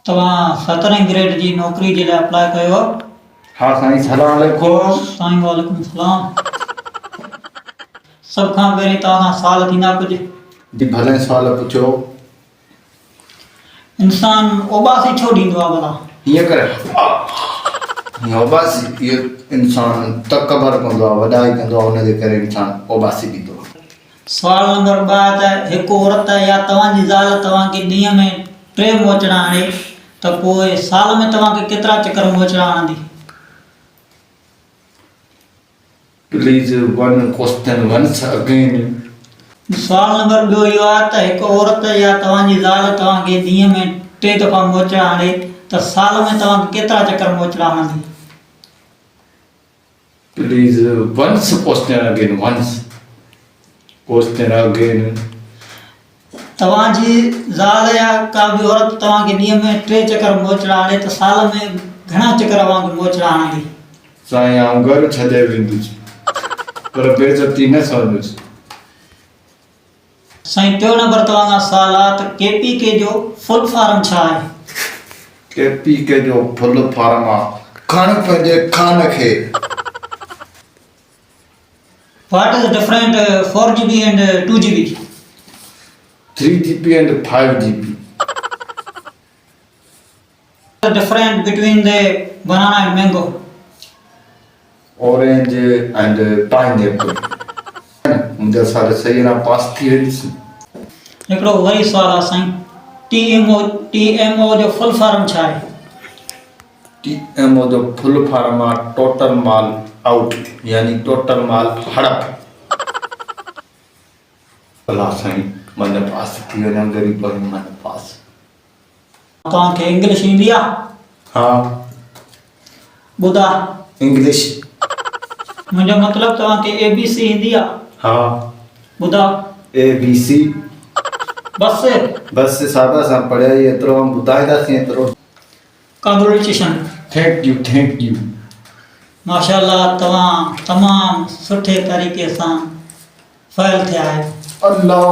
तव्हां 17 ग्रेड जी नौकरी जे लाइ अप्लाई कयो? हाँ साईं, सलाम अलैकुम। साईं वालेकुम सलाम। सभ खां पहिरीं तव्हां साल थींदा कुझु? जी भले सवाल पुछो। इंसान उबासी छो ॾींदो आहे भला? हीअं करे ओबासी इहो इंसान तकबर कंदो आहे, वॾाई कंदो आहे, हुनजे करे इंसान ओबासी ॾींदो आहे। सवाल नंबर 2 त हिकु औरत या तव्हांजी ज़ाल तव्हांखे ॾींहं में 3 मोचड़ा हणे त पोइ साल में तव्हांखे केतिरा चकर मोचड़ा हणंदी? Please one question once again. सवाल नंबर 2 इहो आहे त हिकु औरत या तव्हांजी ज़ाल तव्हांखे ॾींहं में 3 दफ़ा मोचड़ा हणे त साल में तव्हांखे केतिरा चकर मोचड़ा हणंदी? Please once question again, once question again. तव्हांजी ज़ाल या का बि औरत तव्हांखे ॾींहं में 3 चकर मोचड़ा हणे त साल में घणा चकर तव्हांखे मोचड़ा हणंदी? साईं आउं घरु छॾे वेंदुसि, पर बेइज़ती न सहंदुसि। साईं 3 नंबर तव्हांखां सवाल आहे त KPK जो फुल फॉर्म छा आहे? KPK जो फुल फॉर्म आहे खण पंहिंजे खान खे। What is the different 4GB and 2GB? 3GB and 5GB. The difference between the banana and mango? Orange and pineapple. मुंहिंजा सारा सही ना पास थी वेंदुसि। हिकिड़ो वरी सवाल आहे साईं, TMO जो फुल फॉर्म छा आहे? TMO जो फुल फॉर्म आहे टोटल माल आउट, यानी टोटल माल हड़प। अला साईं मन पास थी वञा, ग़रीब मन पास। तव्हांखे इंग्लिश ईंदी आहे? हाँ ॿुधा, इंग्लिश। मुंहिंजो मतिलबु तव्हांखे ABC ईंदी आहे? हाँ ॿुधा, ABC। बस सादा सां पढ़िया ई एतिरो ॿुधाईंदासीं एतिरो। कांग्रेचुलेशन। Thank U. माशाअल्लाह, तव्हां तमामु सुठे तरीक़े सां फ़ैल थिया आहियो। अल्लाह।